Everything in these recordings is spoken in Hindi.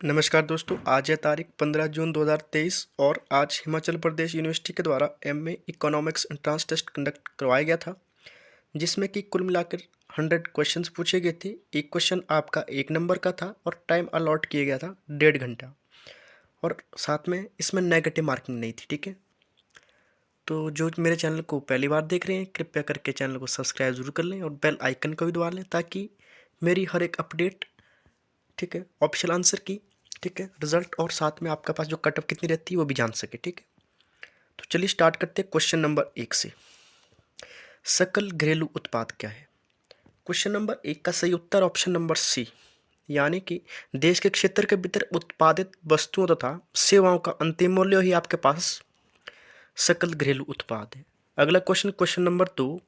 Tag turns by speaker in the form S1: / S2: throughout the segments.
S1: नमस्कार दोस्तों, आज है तारीख 15 जून 2023 और आज हिमाचल प्रदेश यूनिवर्सिटी के द्वारा MA economics entrance test conduct करवाया गया था, जिसमें कि कुल मिलाकर 100 क्वेश्चंस पूछे गए थे। एक क्वेश्चन आपका 1 नंबर का था और टाइम अलॉट किया गया था 1.5 घंटा, और साथ में इसमें नेगेटिव मार्किंग नहीं थी। ठीक है, तो जो मेरे चैनल को पहली बार देख रहे हैं, कृपया करके चैनल को सब्सक्राइब जरूर कर लें और बेल आइकन को भी दबा लें, ताकि मेरी हर एक अपडेट, ठीक है, ऑप्शनल आंसर की, ठीक है, रिजल्ट और साथ में आपके पास जो कट ऑफ कितनी रहती है वो भी जान सके। ठीक है, तो चलिए स्टार्ट करते हैं क्वेश्चन नंबर 1 से। सकल घरेलू उत्पाद क्या है? क्वेश्चन नंबर 1 का सही उत्तर ऑप्शन नंबर सी, यानी कि देश के क्षेत्र के भीतर उत्पादित वस्तुओं तथा सेवाओं का अंतिम मूल्य ही आपके पास सकल घरेलू उत्पाद है। अगला question, question number 2,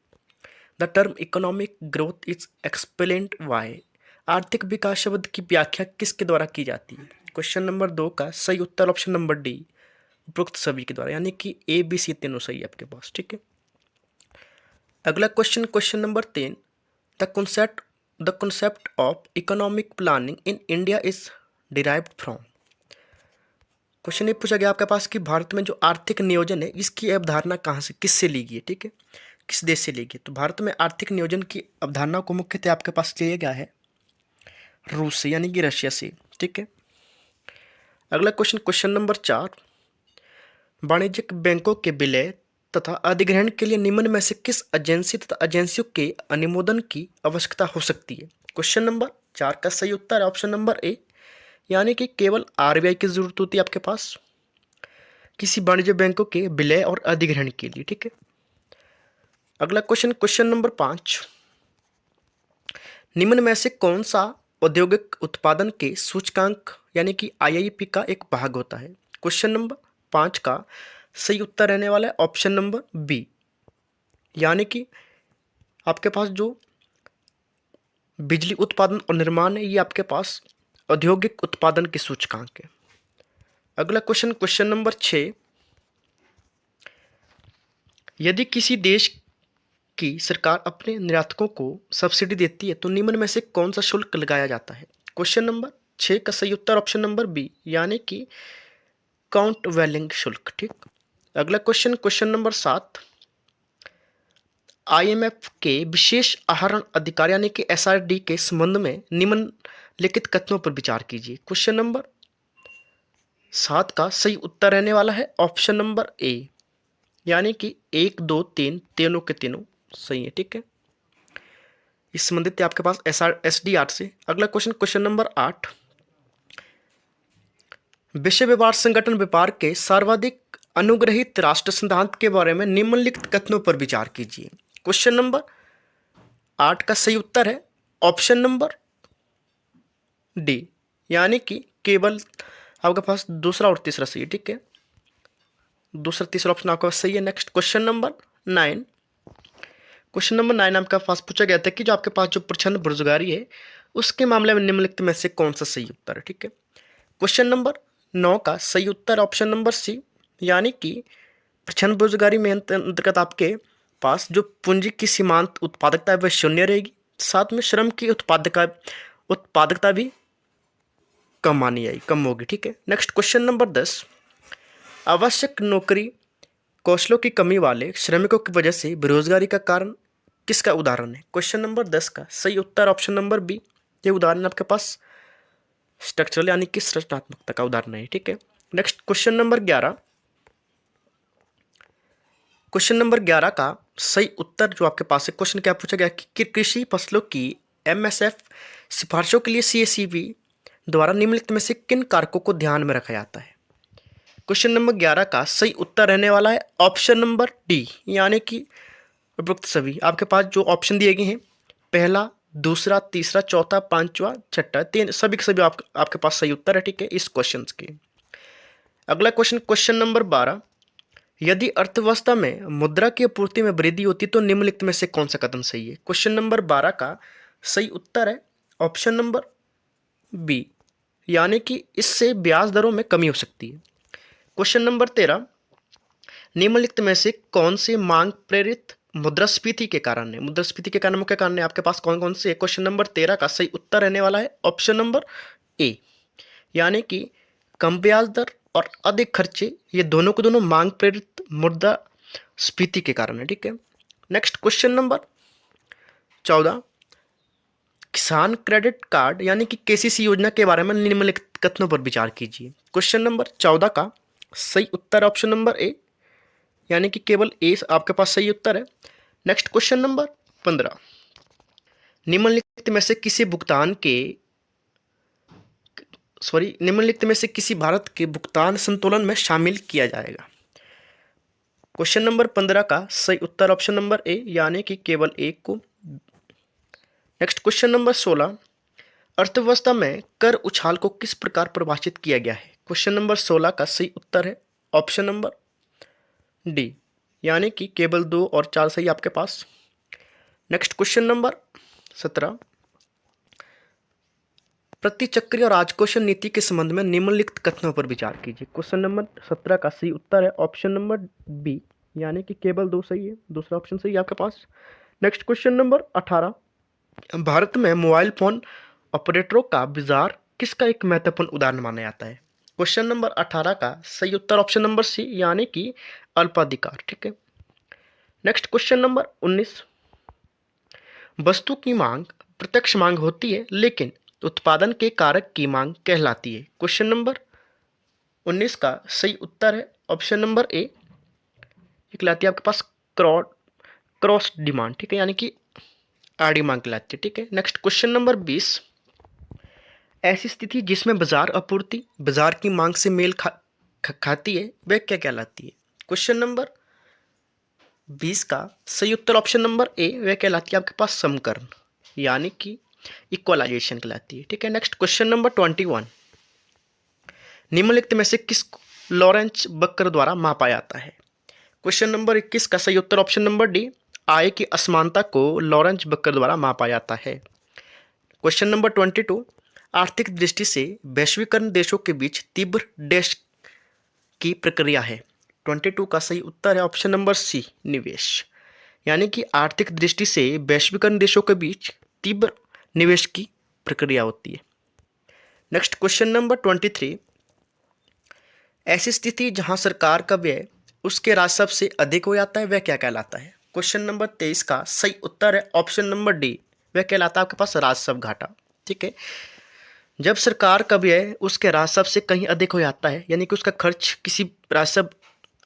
S1: the term economic growth is explained by. आर्थिक विकास शब्द की व्याख्या किसके द्वारा की जाती है? क्वेश्चन नंबर 2 का सही उत्तर ऑप्शन नंबर डी, उपरोक्त सभी के द्वारा, यानी कि ए बी सी तीनों सही है आपके पास। ठीक है, अगला question, question number 3, the concept of economic planning in India is derived from. Question ये पूछा गया आपके पास कि भारत में जो आर्थिक नियोजन है, इसकी अवधारणा कहाँ से, किससे ली गई है? ठीक है, किस देश से ली गई? तो भारत में आर्थिक नियोजन की अवधारणा को मुख्यतः आपके पास लिया गया है रूस से, यानी कि रशिया से। ठीक है, अगला क्वेश्चन, क्वेश्चन नंबर 4, वाणिज्यिक बैंकों के विलय तथा अधिग्रहण के लिए निम्न में से किस एजेंसी तथा एजेंसियों के अनुमोदन की आवश्यकता हो सकती है? क्वेश्चन नंबर 4 का सही उत्तर है ऑप्शन नंबर ए, यानी कि केवल आरबीआई की जरूरत होती है आपके पास किसी वाणिज्य बैंकों के विलय और अधिग्रहण के लिए। ठीक है, अगला क्वेश्चन, क्वेश्चन नंबर 5, निम्न में से कौन सा औद्योगिक उत्पादन के सूचकांक यानी कि आईआईपी का एक भाग होता है? क्वेश्चन नंबर 5 का सही उत्तर रहने वाला है ऑप्शन नंबर बी, यानी कि आपके पास जो बिजली उत्पादन और निर्माण है, ये आपके पास औद्योगिक उत्पादन के सूचकांक है। अगला क्वेश्चन, क्वेश्चन नंबर 6, यदि किसी देश की सरकार अपने निर्यातकों को सब्सिडी देती है तो निम्न में से कौन सा शुल्क लगाया जाता है? क्वेश्चन नंबर 6 का सही उत्तर ऑप्शन नंबर बी, यानी कि काउंट वैलिंग शुल्क। ठीक, अगला क्वेश्चन, क्वेश्चन नंबर 7, आईएमएफ के विशेष आहरण अधिकार यानी कि एसआरडी के संबंध में निम्नलिखित कथनों पर विचार कीजिए। क्वेश्चन नंबर 7 का सही उत्तर रहने वाला है ऑप्शन नंबर ए, यानी कि 1 2 3 तीनों के तीनों सही है। ठीक है, इस संबंधित है आपके पास एसडीआर से। अगला क्वेश्चन, क्वेश्चन नंबर 8, विश्व व्यापार संगठन व्यापार के सर्वाधिक अनुग्रहित राष्ट्र सिद्धांत के बारे में निम्नलिखित कथनों पर विचार कीजिए। क्वेश्चन नंबर 8 का सही उत्तर है ऑप्शन नंबर डी, यानी कि केवल आपके पास दूसरा और तीसरा सही है। ठीक है, दूसरा तीसरा ऑप्शन आपका सही है। Next question number 9, question number 9 आपके पास पूछा गया था कि जो आपके पास जो प्रच्छन्न बेरोजगारी है, उसके मामले में निम्नलिखित में से कौन सा सही उत्तर है? ठीक है, क्वेश्चन नंबर 9 का सही उत्तर ऑप्शन नंबर सी, यानी कि प्रच्छन्न बेरोजगारी में अंतर्गत आपके पास जो पूंजी की सीमांत उत्पादकता है वह शून्य रहेगी, साथ में श्रम की उत्पादकता भी कम मानी जाएगी, कम होगी। ठीक है, नेक्स्ट क्वेश्चन नंबर 10, आवश्यक नौकरी कौशलों की कमी वाले श्रमिकों की वजह से बेरोजगारी का कारण किसका उदाहरण है? क्वेश्चन नंबर 10 का सही उत्तर ऑप्शन नंबर बी, ये उदाहरण आपके पास स्ट्रक्चरल यानी कि संरचनात्मकता का उदाहरण है। ठीक है, next question number 11, question number 11 का सही उत्तर जो आपके पास है, क्वेश्चन क्या पूछा गया कि कृषि फसलों की एमएसएफ सिफारिशों के लिए सीएसीबी द्वारा निम्नलिखित में से किन कारकों को ध्यान में रखा जाता है? क्वेश्चन नंबर 11 का सही उत्तर रहने वाला है ऑप्शन नंबर डी, यानी कि उपरोक्त सभी। आपके पास जो ऑप्शन दिए गए हैं, पहला, दूसरा, तीसरा, चौथा, पांचवा, छठा, तीन, सभी के सभी आपके पास सही उत्तर है। ठीक है, इस क्वेश्चन के। अगला क्वेश्चन, क्वेश्चन नंबर 12, यदि अर्थव्यवस्था में मुद्रा की आपूर्ति में वृद्धि होती तो निम्नलिखित में से कौन सा कदम सही है? क्वेश्चन नंबर 12 का सही उत्तर है ऑप्शन नंबर बी, यानी कि इससे ब्याज दरों में कमी हो सकती है। क्वेश्चन नंबर 13, निम्नलिखित में से कौन से मांग प्रेरित मुद्रास्फीति के कारण है? मुद्रास्फीति के कारण मुख्य कारण है आपके पास कौन कौन से? क्वेश्चन नंबर 13 का सही उत्तर रहने वाला है ऑप्शन नंबर ए, यानी कि कम ब्याज दर और अधिक खर्चे, ये दोनों को दोनों मांग प्रेरित मुद्रास्फीति के कारण है। ठीक है, नेक्स्ट क्वेश्चन नंबर 14, किसान क्रेडिट कार्ड यानी कि केसीसी योजना के बारे में निम्नलिखित कथनों पर विचार कीजिए। क्वेश्चन नंबर 14 का सही उत्तर ऑप्शन नंबर ए, यानी कि केवल ए आपके पास सही उत्तर है। नेक्स्ट क्वेश्चन नंबर 15, निम्नलिखित में से किसी भारत के भुगतान संतुलन में शामिल किया जाएगा। क्वेश्चन नंबर 15 का सही उत्तर ऑप्शन नंबर ए, यानी कि केवल एक को। नेक्स्ट क्वेश्चन नंबर 16, अर्थव्यवस्था में कर उछाल को किस प्रकार परिभाषित किया गया है। क्वेश्चन नंबर 16 का सही उत्तर है ऑप्शन नंबर डी, यानी कि केवल 2 और 4 सही आपके पास। नेक्स्ट क्वेश्चन नंबर 17, प्रतिचक्रीय और राजकोषीय नीति के संबंध में निम्नलिखित कथनों पर विचार कीजिए। क्वेश्चन नंबर 17 का सही उत्तर है ऑप्शन नंबर बी, यानी कि केवल 2 सही है, दूसरा ऑप्शन सही है आपके पास। नेक्स्ट क्वेश्चन नंबर 18, भारत में मोबाइल फोन ऑपरेटरों का बाजार किसका एक महत्वपूर्ण उदाहरण माना जाता है। क्वेश्चन नंबर 18 का सही उत्तर ऑप्शन नंबर सी, यानी कि अल्पाधिकार। ठीक है, नेक्स्ट क्वेश्चन नंबर 19, वस्तु की मांग प्रत्यक्ष मांग होती है लेकिन उत्पादन के कारक की मांग कहलाती है। क्वेश्चन नंबर 19 का सही उत्तर है ऑप्शन नंबर ए, ये कहलाती है आपके पास क्रॉस डिमांड। ठीक है, यानी कि आड़ी मांग कहलाती है। ठीक है, नेक्स्ट क्वेश्चन नंबर 20, ऐसी स्थिति जिसमें बाजार आपूर्ति बाजार की मांग से मेल खाती है वह क्या कहलाती है। क्वेश्चन नंबर 20 का सही उत्तर ऑप्शन नंबर ए, वह कहलाती है आपके पास समकरण, यानी कि इक्वलाइजेशन कहलाती है। ठीक है, नेक्स्ट क्वेश्चन नंबर 21, निम्नलिखित में से किस लॉरेंज बक्कर द्वारा मापा जाता है। क्वेश्चन नंबर 21 का सही उत्तर ऑप्शन नंबर डी, आय की असमानता को लॉरेंज बक्कर द्वारा मापा जाता है। क्वेश्चन नंबर 22, आर्थिक दृष्टि से वैश्वीकरण देशों के बीच तीव्र डैश की प्रक्रिया है। 22 का सही उत्तर है ऑप्शन नंबर सी, निवेश, यानी कि आर्थिक दृष्टि से वैश्वीकरण देशों के बीच तीव्र निवेश की प्रक्रिया होती है। नेक्स्ट क्वेश्चन नंबर 23, ऐसी स्थिति जहां सरकार का व्यय उसके राजस्व से अधिक हो जाता है वह क्या कहलाता है। क्वेश्चन नंबर 23 का सही उत्तर है ऑप्शन नंबर डी, वह कहलाता है आपके पास राजस्व घाटा। ठीक है, जब सरकार का व्यय उसके राजस्व से कहीं अधिक हो जाता है, यानी कि उसका खर्च किसी राजस्व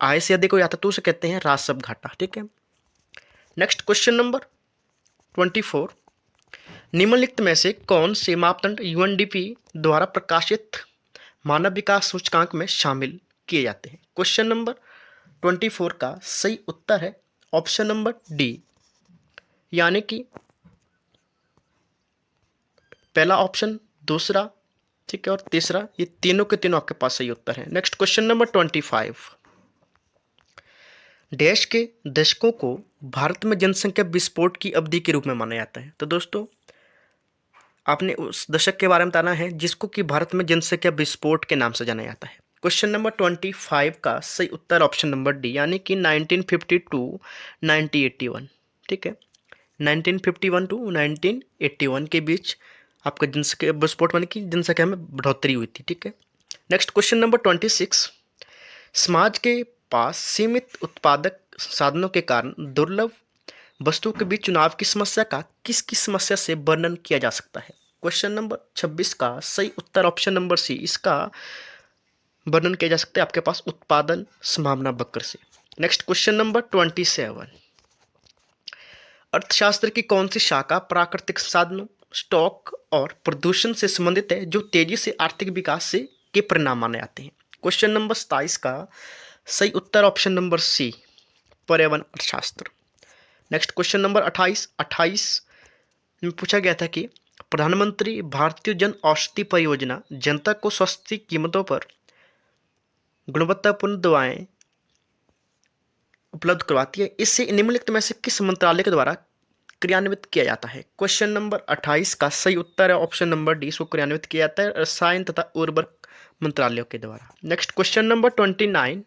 S1: आय से अधिक हो जाता है, तो उसे कहते हैं राजस्व घाटा। ठीक है, नेक्स्ट क्वेश्चन नंबर 24, निम्नलिखित में से कौन से मापदंड यूएनडीपी द्वारा प्रकाशित मानव विकास सूचकांक में शामिल किए जाते हैं। क्वेश्चन नंबर 24 का सही उत्तर है ऑप्शन नंबर डी, यानी कि पहला ऑप्शन, दूसरा, ठीक है, और तीसरा, ये तीनों के तीनों आपके पास सही उत्तर है। नेक्स्ट क्वेश्चन नंबर 25, देश के दशकों को भारत में जनसंख्या विस्फोट की अवधि के रूप में माना जाता है। तो दोस्तों आपने उस दशक के बारे में बताना है जिसको कि भारत में जनसंख्या विस्फोट के नाम से जाना जाता है। क्वेश्चन नंबर 25 का सही उत्तर ऑप्शन नंबर डी, यानी कि 1952 1981। ठीक है, 1951 टू 1981 के बीच आपका जनसंख्या विस्फोट माने कि जनसंख्या में बढ़ोतरी हुई थी। ठीक है, नेक्स्ट क्वेश्चन नंबर 26, समाज के पास सीमित उत्पादक साधनों के कारण दुर्लभ वस्तुओं के बीच चुनाव की समस्या का किस समस्या से वर्णन किया जा सकता है। क्वेश्चन नंबर 26 का सही उत्तर ऑप्शन नंबर सी, इसका वर्णन किया जा सकता है आपके पास उत्पादन संभावना वक्र से। नेक्स्ट क्वेश्चन नंबर 27, अर्थशास्त्र की कौन सी शाखा प्राकृतिक संसाधनों, स्टॉक और प्रदूषण से संबंधित है जो तेजी से आर्थिक विकास से के परिणाम माने जाते हैं। क्वेश्चन नंबर 27 का सही उत्तर ऑप्शन नंबर सी, पर्यावरण अर्थशास्त्र। नेक्स्ट क्वेश्चन नंबर 28 में पूछा गया था कि प्रधानमंत्री भारतीय जन औषधि परियोजना जनता को सस्ती कीमतों पर गुणवत्तापूर्ण दवाएं उपलब्ध करवाती है, इससे निम्नलिखित में से किस मंत्रालय के द्वारा क्रियान्वित किया जाता है। क्वेश्चन नंबर 28 का सही उत्तर है ऑप्शन नंबर डी, इसको क्रियान्वित किया जाता है रसायन तथा उर्वरक मंत्रालयों के द्वारा। नेक्स्ट क्वेश्चन नंबर 29,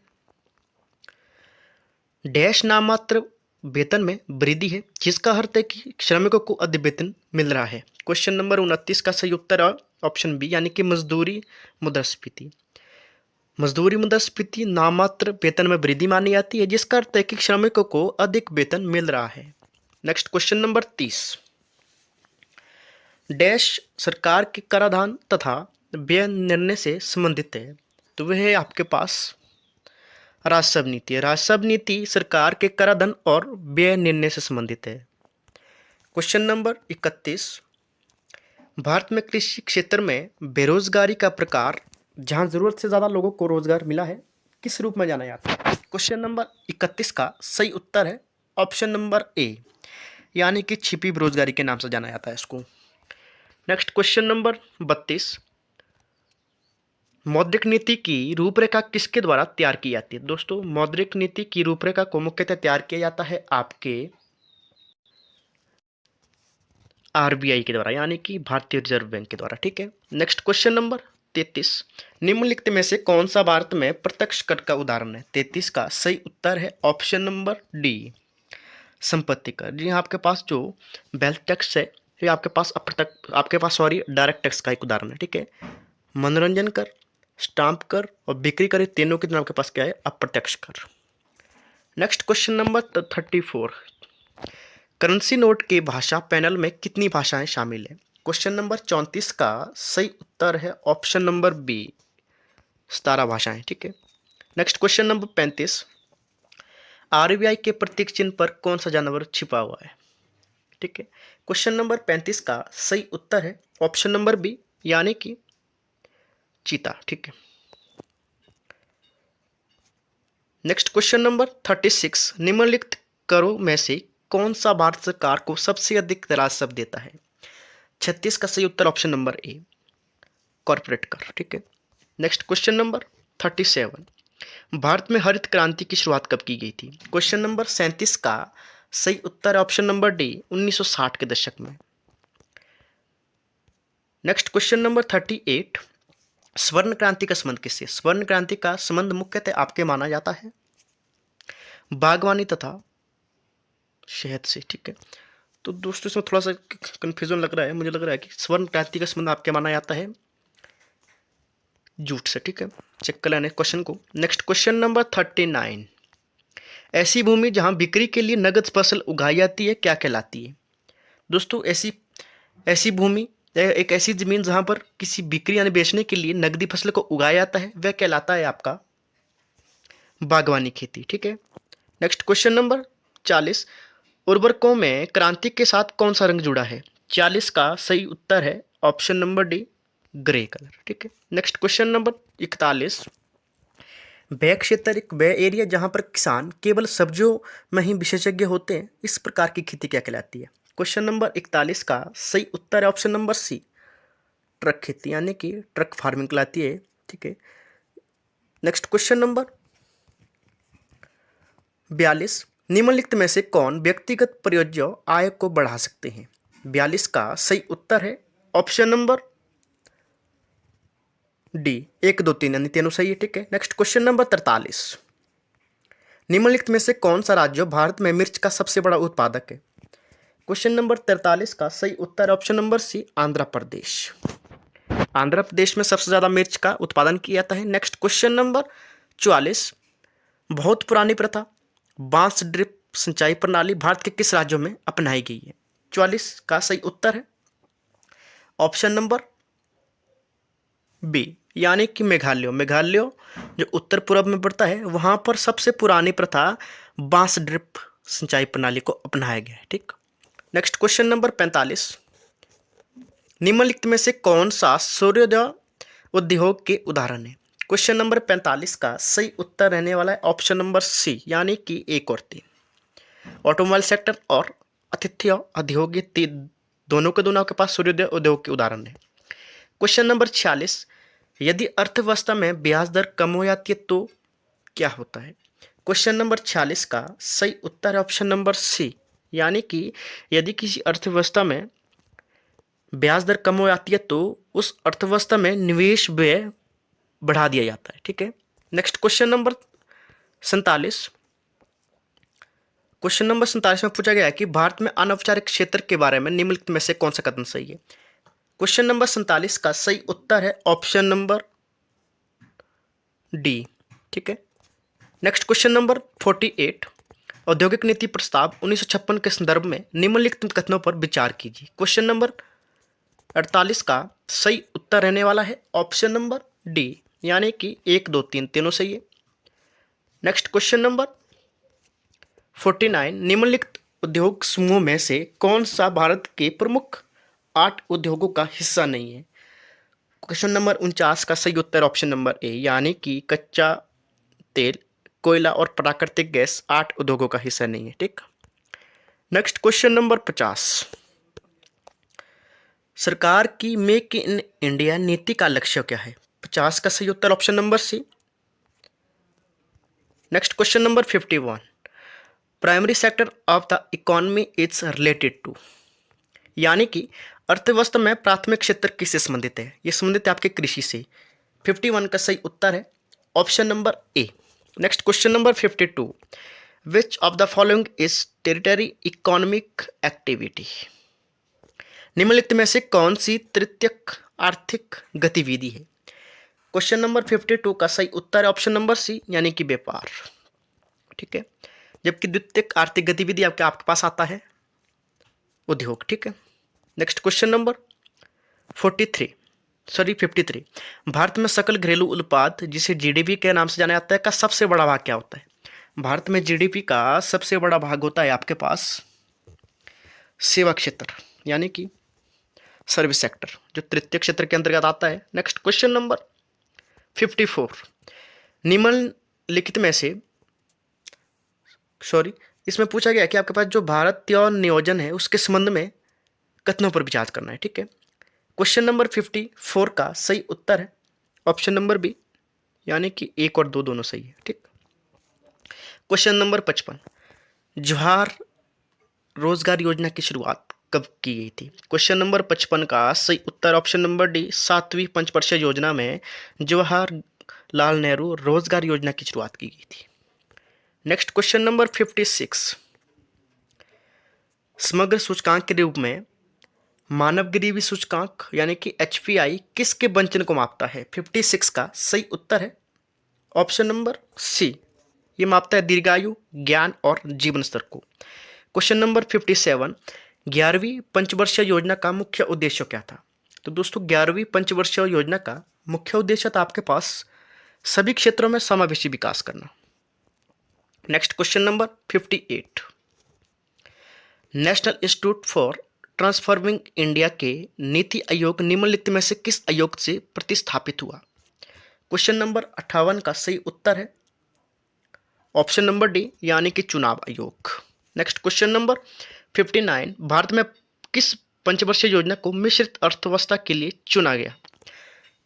S1: डैश नाममात्र वेतन में वृद्धि है, जिसका अर्थ है कि श्रमिकों को अधिक वेतन मिल रहा है। क्वेश्चन नंबर 29 का सही उत्तर है ऑप्शन बी, यानी कि मजदूरी मुद्रास्फीति। मजदूरी मुद्रास्फीति नामात्र वेतन में वृद्धि मानी जाती है, जिसका अर्थ है कि श्रमिकों को अधिक वेतन मिल रहा है। नेक्स्ट क्वेश्चन नंबर 30, डैश सरकार के कराधान तथा व्यय निर्णय से संबंधित है। तो वह है आपके पास राजस्व नीति है। राजस्व नीति सरकार के कराधान और व्यय निर्णय से संबंधित है। क्वेश्चन नंबर 31, भारत में कृषि क्षेत्र में बेरोजगारी का प्रकार जहां जरूरत से ज्यादा लोगों को रोजगार मिला है, किस रूप में जाना जाता है। क्वेश्चन नंबर 31 का सही उत्तर है ऑप्शन नंबर ए, यानी कि छिपी बेरोजगारी के नाम से जाना जाता है इसको। नेक्स्ट क्वेश्चन नंबर 32, मौद्रिक नीति की रूपरेखा किसके द्वारा तैयार की जाती है। दोस्तों, मौद्रिक नीति की रूपरेखा को मुख्यतः तैयार किया जाता है आपके आरबीआई के द्वारा, यानी कि भारतीय रिजर्व बैंक के द्वारा। ठीक है। नेक्स्ट क्वेश्चन नंबर 33, निम्नलिखित में से कौन सा भारत में प्रत्यक्ष कर का उदाहरण है। 33 का सही उत्तर है ऑप्शन नंबर डी, संपत्ति कर। जी हाँ, आपके पास जो वेल्थ टैक्स है ये आपके पास डायरेक्ट टैक्स का एक उदाहरण है। ठीक है। मनोरंजन कर, स्टाम्प कर और बिक्री कर, तीनों के दिन आपके पास क्या है, अप्रत्यक्ष कर। Next question number 34, currency note के भाषा पैनल में कितनी भाषाएं शामिल है। क्वेश्चन नंबर 34 का सही उत्तर है ऑप्शन नंबर बी, 17 भाषाएं। ठीक है। नेक्स्ट क्वेश्चन नंबर 35, आरबीआई के प्रतीक चिन्ह पर कौन सा जानवर छिपा हुआ है। ठीक है। क्वेश्चन नंबर 35 का सही उत्तर है ऑप्शन नंबर बी, यानी कि चीता। ठीक है। नेक्स्ट क्वेश्चन नंबर 36, निम्नलिखित करों में से कौन सा भारत सरकार को सबसे अधिक राजस्व देता है। 36 का सही उत्तर ऑप्शन नंबर ए, कॉर्पोरेट कर। ठीक है। नेक्स्ट क्वेश्चन नंबर 37, भारत में हरित क्रांति की शुरुआत कब की गई थी। क्वेश्चन नंबर 37 का सही उत्तर है ऑप्शन नंबर डी, 1960 के दशक में। नेक्स्ट क्वेश्चन नंबर 38, स्वर्ण क्रांति का संबंध किससे। स्वर्ण क्रांति का संबंध मुख्यतः आपके माना जाता है बागवानी तथा शहद से। ठीक है। तो दोस्तों, इसमें थोड़ा सा कंफ्यूजन लग रहा है, मुझे लग रहा है कि स्वर्ण क्रांति का संबंध आपके माना जाता है जूट से। ठीक है। चेक कर लेने क्वेश्चन को। नेक्स्ट क्वेश्चन नंबर 39, ऐसी भूमि जहां बिक्री के लिए नगद फसल उगाई जाती है क्या कहलाती है। दोस्तों, ऐसी भूमि, एक ऐसी जमीन जहां पर किसी बिक्री यानी बेचने के लिए नगदी फसल को उगाया जाता है, वह कहलाता है आपका बागवानी खेती। ठीक है। नेक्स्ट क्वेश्चन नंबर 40, उर्वरकों में क्रांति के साथ कौन सा रंग जुड़ा है। 40 का सही उत्तर है option number D, grey colour. ठीक है। नेक्स्ट क्वेश्चन नंबर 41, वह क्षेत्र वह एरिया जहां पर किसान केवल सब्जियों में ही विशेषज्ञ होते हैं, इस प्रकार की खेती क्या कहलाती है। क्वेश्चन नंबर 41 का सही उत्तर है ऑप्शन नंबर सी, ट्रक खेती, यानी कि ट्रक फार्मिंग कहलाती है। ठीक है। नेक्स्ट क्वेश्चन नंबर 42, निम्नलिखित में से कौन व्यक्तिगत परियोजना आय को बढ़ा सकते हैं। 42 का सही उत्तर है ऑप्शन नंबर डी, 1 2 3, यानी तीनों सही है। ठीक है। नेक्स्ट क्वेश्चन नंबर 43, निम्नलिखित में से कौन सा राज्य भारत में मिर्च का सबसे बड़ा उत्पादक है। क्वेश्चन नंबर 43 का सही उत्तर ऑप्शन नंबर सी, आंध्र प्रदेश। आंध्र प्रदेश में सबसे ज्यादा मिर्च का उत्पादन किया जाता है। नेक्स्ट क्वेश्चन नंबर 44, बहुत पुरानी प्रथा बांस ड्रिप सिंचाई प्रणाली भारत के किस राज्यों में अपनाई गई है। 44 का सही उत्तर है ऑप्शन नंबर बी, यानी कि मेघालय जो उत्तर पूर्व में पड़ता है, वहां पर सबसे पुरानी प्रथा बांस ड्रिप सिंचाई प्रणाली को अपनाया गया है। ठीक। नेक्स्ट क्वेश्चन नंबर 45, निम्नलिखित में से कौन सा सूर्योदय उद्योग के उदाहरण है। क्वेश्चन नंबर 45 का सही उत्तर रहने वाला है ऑप्शन नंबर सी, यानी कि 1 और 3। ऑटोमोबाइल सेक्टर और आतिथ्य उद्योग, ये दोनों के दोनों के पास सूर्योदय उद्योग के उदाहरण है। क्वेश्चन नंबर 46, यदि अर्थव्यवस्था में ब्याज दर कम हो जाती है तो क्या होता है। क्वेश्चन नंबर 46 का सही उत्तर है ऑप्शन नंबर सी, यानी कि यदि किसी अर्थव्यवस्था में ब्याज दर कम हो जाती है तो उस अर्थव्यवस्था में निवेश व्यय बढ़ा दिया जाता है। ठीक है। Next question number 47, question number 47 में पूछा गया है कि भारत में अनौपचारिक क्षेत्र के बारे में निम्नलिखित में से कौन सा कथन सही है। क्वेश्चन नंबर 47 का सही उत्तर है ऑप्शन नंबर डी। ठीक है। नेक्स्ट क्वेश्चन नंबर 48, औद्योगिक नीति प्रस्ताव 1956 के संदर्भ में निम्नलिखित कथनों पर विचार कीजिए। क्वेश्चन नंबर 48 का सही उत्तर रहने वाला है ऑप्शन नंबर डी, यानी कि 1, 2, 3 तीनों सही है। नेक्स्ट क्वेश्चन नंबर 49, निम्नलिखित उद्योग समूह में से कौन सा भारत के प्रमुख 8 उद्योगों का हिस्सा नहीं है। क्वेश्चन नंबर 49 का सही उत्तर ऑप्शन नंबर ए, यानी कि कच्चा तेल, कोयला और प्राकृतिक गैस 8 उद्योगों का हिस्सा नहीं है। ठीक। नेक्स्ट क्वेश्चन नंबर 50, सरकार की मेक इन इंडिया नीति का लक्ष्य क्या है। 50 का सही उत्तर option number C. Next question number 51, primary sector of the economy is related to, यानी कि अर्थव्यवस्था में प्राथमिक क्षेत्र किससे संबंधित है। ये संबंधित है आपके कृषि से। 51 का सही उत्तर है option number A. Next question number 52, which of the following is territory economic activity, निम्नलिखित में से कौन सी तृतीयक आर्थिक गतिविधि है। क्वेश्चन नंबर 52 का सही उत्तर है ऑप्शन नंबर सी, यानी कि व्यापार। ठीक है। जबकि द्वितीयक आर्थिक गतिविधि आपके पास आता है उद्योग। ठीक है। नेक्स्ट क्वेश्चन नंबर 53, भारत में सकल घरेलू उत्पाद जिसे जीडीपी के नाम से जाना जाता है का सबसे बड़ा भाग क्या होता है। भारत में जीडीपी का सबसे बड़ा भाग होता है आपके पास सेवा क्षेत्र, यानी कि सर्विस सेक्टर, जो तृतीय क्षेत्र के अंतर्गत आता है। नेक्स्ट क्वेश्चन नंबर 54, निम्नलिखित में से इसमें पूछा गया कि आपके पास जो भारतीय नियोजन है उसके संबंध में कथनों पर विचार करना है। ठीक है। क्वेश्चन नंबर 54 का सही उत्तर है ऑप्शन नंबर बी, यानी कि 1 और 2 दोनों सही है। ठीक। क्वेश्चन नंबर 55, जवाहर रोजगार योजना की शुरुआत कब की गई थी। क्वेश्चन नंबर 55 का सही उत्तर ऑप्शन नंबर डी, 7वीं पंचवर्षीय योजना में जवाहरलाल नेहरू रोजगार योजना की शुरुआत की गई थी। नेक्स्ट क्वेश्चन नंबर 56, समग्र सूचकांक के रूप में मानव गरीबी सूचकांक यानी कि HPI किसके वंचन को मापता है। 56 का सही उत्तर है ऑप्शन नंबर सी, ये मापता है दीर्घायु, ज्ञान और जीवन स्तर को। क्वेश्चन नंबर 57, 11वीं पंचवर्षीय योजना का मुख्य उद्देश्य क्या था। तो दोस्तों 11वीं पंचवर्षीय योजना का मुख्य उद्देश्य था आपके पास सभी क्षेत्रों में समावेशी विकास करना। Next question number 58, national institute for transforming India के नीति आयोग निम्नलिखित में से किस आयोग से प्रतिस्थापित हुआ। क्वेश्चन नंबर 58 का सही उत्तर है ऑप्शन नंबर डी, यानी कि चुनाव आयोग। नेक्स्ट क्वेश्चन नंबर 59, भारत में किस पंचवर्षीय योजना को मिश्रित अर्थव्यवस्था के लिए चुना गया।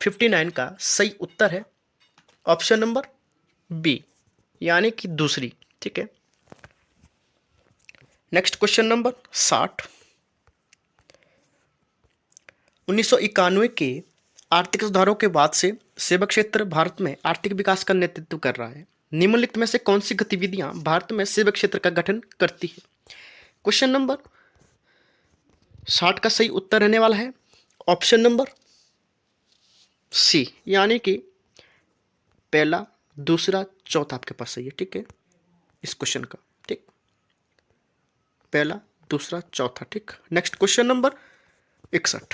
S1: 59 का सही उत्तर है ऑप्शन नंबर बी, यानी कि दूसरी। ठीक है। नेक्स्ट क्वेश्चन नंबर 60, 1991 के आर्थिक सुधारों के बाद से सेवा क्षेत्र भारत में आर्थिक विकास का नेतृत्व कर रहा है। निम्नलिखित में से कौन सी गतिविधियां भारत में सेवा क्षेत्र का गठन करती है। क्वेश्चन नंबर 60 का सही उत्तर रहने वाला है ऑप्शन नंबर सी, यानी कि पहला, दूसरा, चौथा आपके पास सही है। ठीक है। इस क्वेश्चन का ठीक, पहला, दूसरा, चौथा। ठीक। नेक्स्ट क्वेश्चन नंबर 61,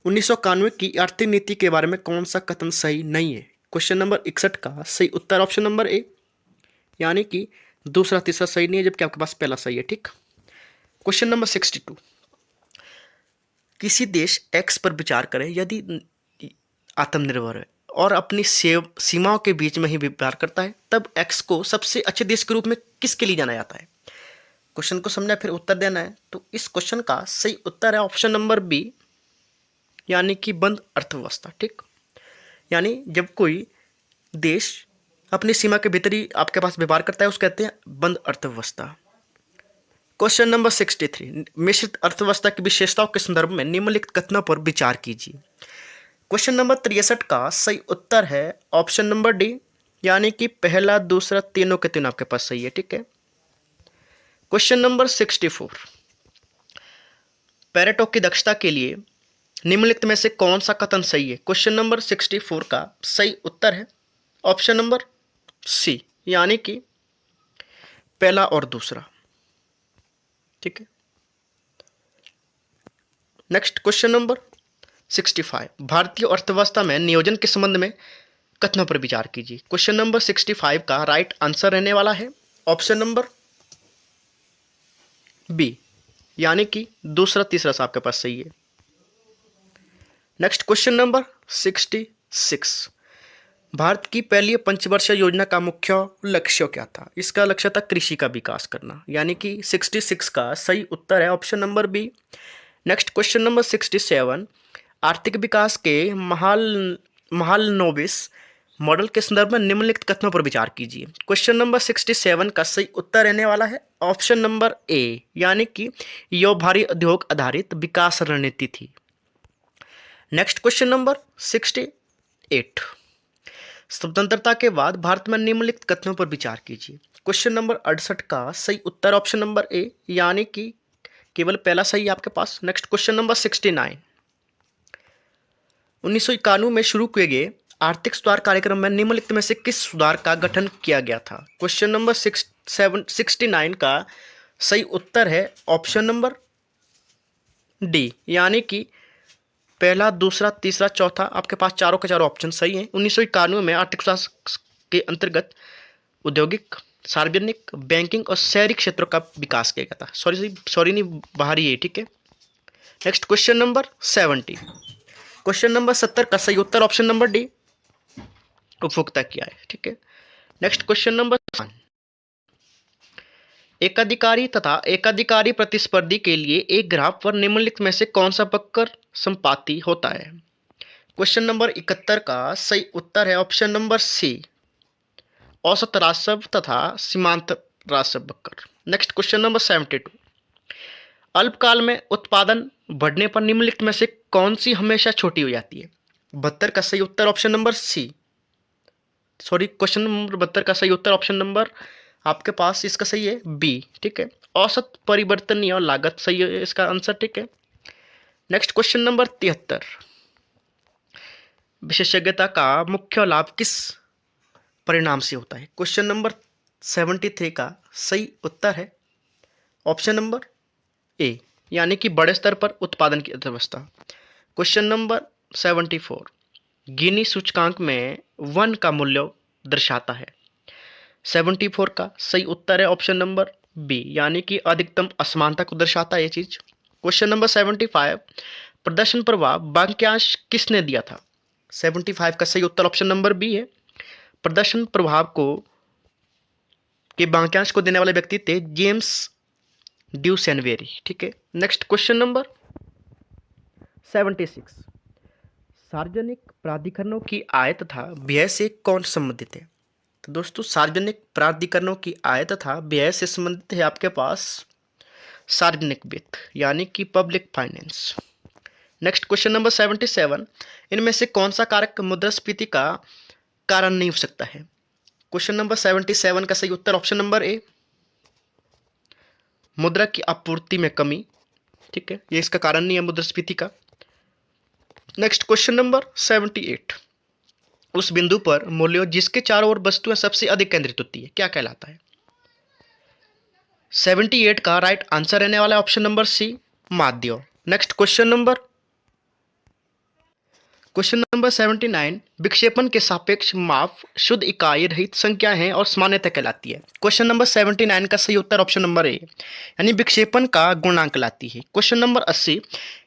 S1: 1991 की आर्थिक नीति के बारे में कौन सा कथन सही नहीं है। क्वेश्चन नंबर 61 का सही उत्तर ऑप्शन नंबर ए, यानी कि दूसरा, तीसरा सही नहीं है, जबकि आपके पास पहला सही है। ठीक। क्वेश्चन नंबर 62, किसी देश एक्स पर विचार करें यदि आत्मनिर्भर है और अपनी सीमाओं के बीच में ही व्यापार करता है, तब एक्स को सबसे अच्छे देश के रूप में किसके लिए जाना जाता है। क्वेश्चन को समझना फिर उत्तर देना है। तो इस क्वेश्चन का सही उत्तर है ऑप्शन नंबर बी, यानी कि बंद अर्थव्यवस्था। ठीक। यानी जब कोई देश अपनी सीमा के भीतर ही आपके पास व्यवहार करता है उसको कहते हैं बंद अर्थव्यवस्था। क्वेश्चन नंबर 63, मिश्रित अर्थव्यवस्था की विशेषताओं के संदर्भ में निम्नलिखित कथनों पर विचार कीजिए। क्वेश्चन नंबर 63 का सही उत्तर है ऑप्शन नंबर डी, यानी कि पहला, दूसरा, तीनों के तीनों आपके पास सही है। ठीक है। क्वेश्चन नंबर 64, पेरेटो की दक्षता के लिए निम्नलिखित में से कौन सा कथन सही है? क्वेश्चन नंबर 64 का सही उत्तर है ऑप्शन नंबर सी, यानी कि पहला और दूसरा। ठीक है, नेक्स्ट क्वेश्चन नंबर 65, भारतीय अर्थव्यवस्था में नियोजन के संबंध में कथनों पर विचार कीजिए। क्वेश्चन नंबर 65 का राइट आंसर रहने वाला है ऑप्शन नंबर बी, यानी कि दूसरा तीसरा सा आपके पास सही है। नेक्स्ट क्वेश्चन नंबर 66, भारत की पहली पंचवर्षीय योजना का मुख्य लक्ष्य क्या था? इसका लक्ष्य था कृषि का विकास करना, यानी कि 66 का सही उत्तर है option number B. Next question number 67, आर्थिक विकास के महालनोबिस मॉडल के संदर्भ में निम्नलिखित कथनों पर विचार कीजिए। क्वेश्चन नंबर 67 का सही उत्तर रहने वाला है ऑप्शन नंबर ए, यानी कि यह भारी उद्योग आधारित विकास रणनीति थी। नेक्स्ट क्वेश्चन नंबर 68, स्वतंत्रता के बाद भारत में निम्नलिखित कथनों पर विचार कीजिए। क्वेश्चन नंबर 68 का सही उत्तर ऑप्शन नंबर ए, यानी कि केवल पहला सही है आपके पास। नेक्स्ट क्वेश्चन नंबर 69, 1991 में शुरू किए गए आर्थिक सुधार कार्यक्रम में निम्नलिखित में से किस सुधार का गठन किया गया था? क्वेश्चन नंबर 69 का सही उत्तर है ऑप्शन नंबर डी, यानी कि पहला, दूसरा, तीसरा, चौथा, आपके पास चारों के चारों ऑप्शन सही हैं। 1991 में आर्थिक सुधार के अंतर्गत औद्योगिक, सार्वजनिक, बैंकिंग और शहरी क्षेत्रों का विकास किया गया था। सॉरी नहीं, बाहरी है। ठीक है, next question number 70, question number 70 का सही उत्तर ऑप्शन नंबर डी, उपभोक्ता किया है। ठीक है, नेक्स्ट क्वेश्चन नंबर 1, एकाधिकारी तथा एकाधिकारी प्रतिस्पर्धी के लिए एक ग्राफ पर निम्नलिखित में से कौन सा वक्र संपाती होता है? क्वेश्चन नंबर 71 का सही उत्तर है ऑप्शन नंबर सी, औसत राजस्व तथा सीमांत राजस्व वक्र। नेक्स्ट क्वेश्चन नंबर 72, अल्पकाल में उत्पादन बढ़ने पर निम्नलिखित में से कौन सी हमेशा छोटी हो जाती है? 72 का सही उत्तर option number C, question number 72 का सही उत्तर ऑप्शन नंबर आपके पास इसका सही है बी। ठीक है, औसत परिवर्तनीय और लागत सही है इसका आंसर। ठीक है, नेक्स्ट क्वेश्चन नंबर 73, विशेषज्ञता का मुख्य लाभ किस परिणाम से होता है? क्वेश्चन नंबर 73 का सही उत्तर है ऑप्शन नंबर ए, यानी कि बड़े स्तर पर उत्पादन की अर्थव्यवस्था। क्वेश्चन नंबर 74, गिनी सूचकांक में 1 का मूल्य दर्शाता है। 74 का सही उत्तर है ऑप्शन नंबर बी, यानी कि अधिकतम असमानता को दर्शाता है ये चीज। क्वेश्चन नंबर 75, प्रदर्शन प्रभाव वाक्यांश किसने दिया था? 75 का सही उत्तर ऑप्शन नंबर बी है, प्रदर्शन प्रभाव को के वाक्यांश को देने वाले व्यक्ति थे जेम्स ड्यूसेनवेरी। ठीक है, नेक्स्ट क्वेश्चन नंबर 76, सार्वजनिक प्राधिकरणों की आय तथा व्यय से कौन संबंधित है? तो दोस्तों, सार्वजनिक प्राधिकरणों की आय तथा व्यय से संबंधित है आपके पास सार्वजनिक वित्त, यानी कि public finance. Next question number 77, इनमें से कौन सा कारक मुद्रास्फीति का कारण नहीं हो सकता है? क्वेश्चन नंबर 77 का सही उत्तर ऑप्शन नंबर ए, मुद्रा की आपूर्ति में कमी। ठीक है, ये इसका कारण नहीं है मुद्रास्फीति का। नेक्स्ट क्वेश्चन नंबर 78, उस बिंदु पर मूल्य जिसके चारों ओर वस्तुएं सबसे अधिक केंद्रित होती है क्या कहलाता है? 78 का राइट आंसर रहने वाला है ऑप्शन नंबर सी, माध्य। नेक्स्ट क्वेश्चन नंबर 79, विक्षेपण के सापेक्ष माप शुद्ध इकाई रहित संख्या है और सामान्यतः कहलाती है। क्वेश्चन नंबर 79 का सही उत्तर ऑप्शन नंबर ए, यानी विक्षेपण का गुणांक कहलाती है। क्वेश्चन नंबर 80,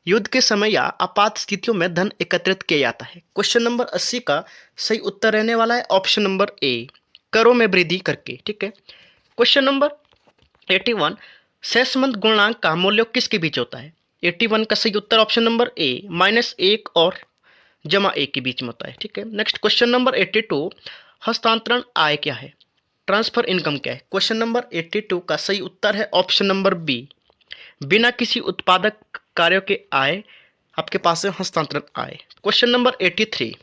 S1: युद्ध के समय या आपात स्थितियों में धन एकत्रित किया जाता है। क्वेश्चन नंबर 80 का सही उत्तर रहने वाला है ऑप्शन नंबर ए, करों में वृद्धि करके। ठीक है, क्वेश्चन नंबर 81, सहसंबंध गुणांक का मूल्य किसके बीच होता है? 81 का सही उत्तर ऑप्शन नंबर ए, -1 और +1 के बीच में होता है। ठीक है, नेक्स्ट क्वेश्चन नंबर 82, हस्तांतरण आय क्या है? ट्रांसफर इनकम क्या है? क्वेश्चन नंबर 82 का सही उत्तर है ऑप्शन नंबर बी, बिना किसी उत्पादक कार्यों के आय आपके पास है हस्तांतरण आय। क्वेश्चन नंबर 83,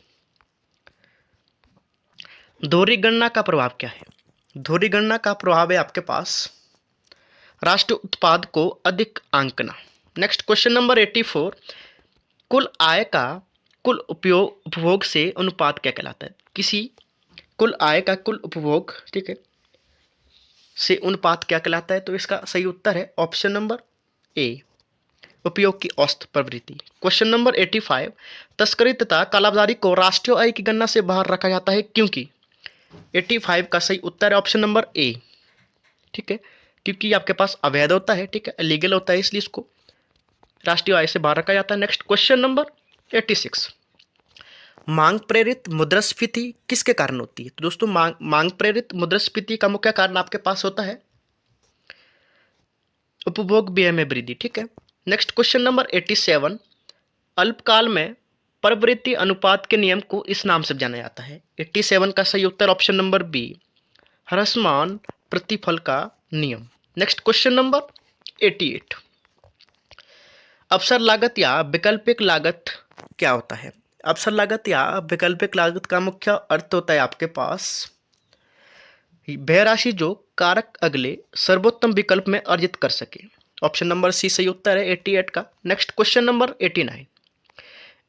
S1: दोहरी गणना का प्रभाव क्या है? दोहरी गणना का प्रभाव है आपके पास राष्ट्रीय उत्पाद को अधिक आंकना। नेक्स्ट क्वेश्चन नंबर 84, कुल आय का कुल उपभोग से अनुपात क्या कहलाता है? किसी कुल आय का कुल उपभोग, ठीक है, से अनुपात क्या कहलाता है? तो इसका सही उत्तर है ऑप्शन नंबर ए, उपयोग की औसत प्रवृत्ति। क्वेश्चन नंबर 85, तस्करी तथा कालाबाजारी को राष्ट्रीय आय की गणना से बाहर रखा जाता है क्योंकि? 85 का सही उत्तर है ऑप्शन नंबर ए, ठीक है, क्योंकि आपके पास अवैध होता है, ठीक है, इलीगल होता है, इसलिए इसको राष्ट्रीय आय से बाहर रखा जाता है। नेक्स्ट क्वेश्चन नंबर 86, मांग प्रेरित मुद्रास्फीति किसके कारण होती है? तो दोस्तों मांग प्रेरित मुद्रास्फीति का मुख्य कारण आपके पास होता है उपभोग व्यय में वृद्धि, ठीक है। नेक्स्ट क्वेश्चन नंबर 87, अल्पकाल में प्रवृत्ति अनुपात के नियम को इस नाम से जाना जाता है। 87 का सही उत्तर ऑप्शन नंबर बी, ह्रासमान प्रतिफल का नियम। नेक्स्ट क्वेश्चन नंबर 88, अवसर लागत या वैकल्पिक लागत क्या होता है? अवसर लागत या वैकल्पिक लागत का मुख्य अर्थ होता है आपके पास वह राशि जो कारक अगले सर्वोत्तम विकल्प में अर्जित कर सके। ऑप्शन नंबर सी सही उत्तर है 88 का। नेक्स्ट क्वेश्चन नंबर 89,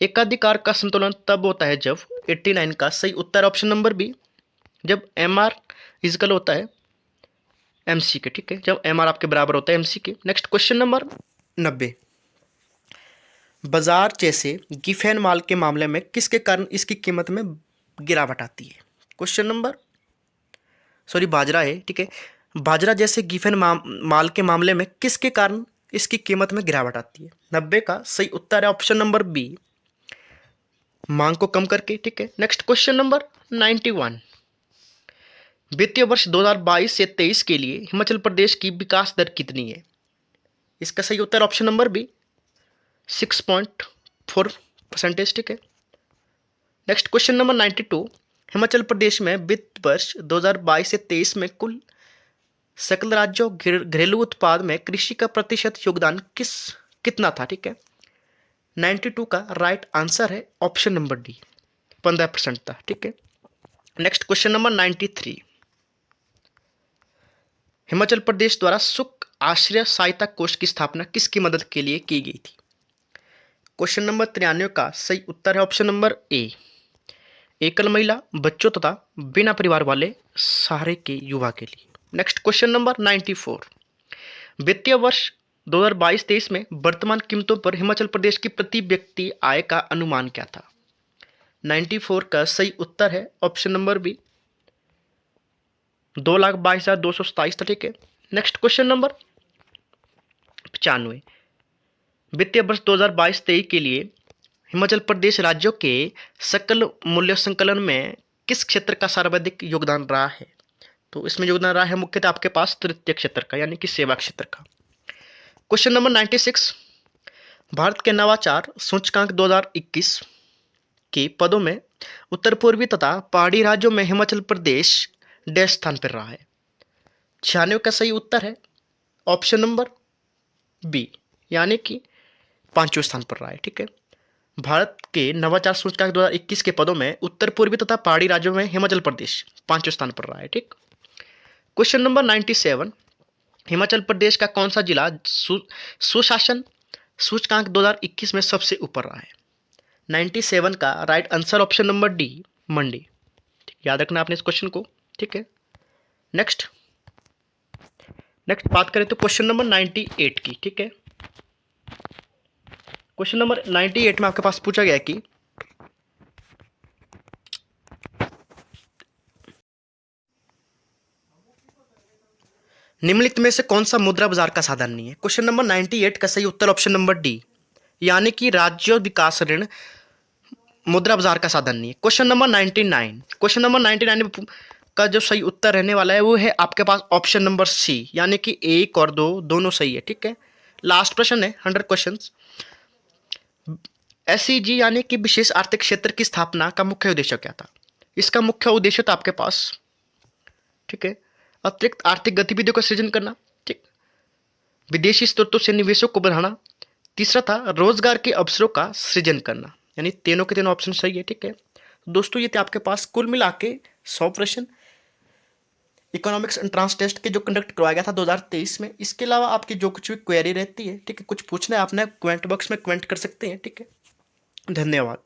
S1: एकाधिकार का संतुलन तब होता है जब? 89 का सही उत्तर ऑप्शन नंबर बी, जब एम आर इजकल होता है एम सी के, ठीक है, जब एम आर आपके बराबर होता है एम सी के। नेक्स्ट क्वेश्चन नंबर 90, बाजार जैसे गिफेन माल के मामले में किसके कारण इसकी कीमत में गिरावट आती है? क्वेश्चन नंबर बाजरा है, ठीक है, बाजरा जैसे गिफेन माल के मामले में किसके कारण इसकी कीमत में गिरावट आती है? 90 का सही उत्तर है ऑप्शन नंबर बी, मांग को कम करके, ठीक है। नेक्स्ट क्वेश्चन नंबर 91, वित्तीय वर्ष 2022 से 23 के लिए हिमाचल प्रदेश की विकास दर कितनी है? इसका सही उत्तर ऑप्शन नंबर बी, 6.4%, ठीक है। Next question number 92, Himachal Pradesh में वित्त वर्ष 2022 से 23 में कुल सकल राज्यों घरेलू उत्पाद में कृषि का प्रतिशत योगदान कितना था? ठीक है, 92 का राइट आंसर है ऑप्शन नंबर डी, 15% था, ठीक है। Next question number 93, Himachal Pradesh द्वारा सुख आश्रय सहायता कोष की स्थापना किसकी मदद के लिए की गई थी? क्वेश्चन नंबर 93 का सही उत्तर है ऑप्शन नंबर ए, एकल महिला, बच्चों तथा बिना परिवार वाले सहारे के युवा के लिए। नेक्स्ट क्वेश्चन नंबर 94, वित्तीय वर्ष 2022-23 में वर्तमान कीमतों पर हिमाचल प्रदेश की प्रति व्यक्ति आय का अनुमान क्या था? 94 का सही उत्तर है ऑप्शन नंबर बी, 2,22,227 था, ठीक है। नेक्स्ट क्वेश्चन नंबर 95, वित्तीय वर्ष 2022-23 के लिए हिमाचल प्रदेश राज्यों के सकल मूल्य संकलन में किस क्षेत्र का सर्वाधिक योगदान रहा है? तो इसमें योगदान रहा है मुख्यतः आपके पास तृतीय क्षेत्र का, यानी कि सेवा क्षेत्र का। क्वेश्चन नंबर 96, भारत के नवाचार सूचकांक 2021 के पदों में उत्तर पूर्वी तथा पहाड़ी राज्यों में हिमाचल प्रदेश डैश स्थान पर रहा है? 96 का सही उत्तर है ऑप्शन नंबर बी, यानी कि 5वें स्थान पर रहा है, ठीक है। भारत के नवाचार सूचकांक 2021 के पदों में उत्तर पूर्वी तथा पहाड़ी राज्यों में हिमाचल प्रदेश 5वें स्थान पर रहा है, ठीक। क्वेश्चन नंबर 97, हिमाचल प्रदेश का कौन सा जिला सुशासन सूचकांक 2021 में सबसे ऊपर रहा है? 97 का right answer option number D, मंडी। याद रखना आपने इस क्वेश्चन को, ठीक है। नेक्स्ट बात करें तो क्वेश्चन नंबर 98 की, ठीक है। क्वेश्चन नंबर 98 में आपके पास पूछा गया कि निम्नलिखित में से कौन सा मुद्रा बाजार का साधन नहीं है? क्वेश्चन नंबर 98 का सही उत्तर ऑप्शन नंबर डी, यानी कि राज्य विकास ऋण मुद्रा बाजार का साधन नहीं है। क्वेश्चन नंबर 99 का जो सही उत्तर रहने वाला है वो है आपके पास ऑप्शन नंबर सी, यानी कि 1 और 2 दोनों सही है, ठीक है। लास्ट प्रश्न है 100 क्वेश्चंस। एसईजी यानी कि विशेष आर्थिक क्षेत्र की स्थापना का मुख्य उद्देश्य क्या था? इसका मुख्य उद्देश्य था आपके पास, ठीक है, अतिरिक्त आर्थिक गतिविधियों का सृजन करना, ठीक, विदेशी स्रोतों से निवेशों को बढ़ाना, तीसरा था रोजगार के अवसरों का सृजन करना। यानी तीनों के तीनों ऑप्शन सही है, ठीक है। दोस्तों ये थे आपके पास कुल मिला के 100 प्रश्न। इकोनॉमिक्स एंट्रेंस टेस्ट के जो कंडक्ट करवाया गया था 2023 में। इसके अलावा आपकी जो कुछ भी क्वेरी रहती है, ठीक है, कुछ पूछना है आपने, कमेंट बॉक्स में कमेंट कर सकते हैं, ठीक है। धन्यवाद।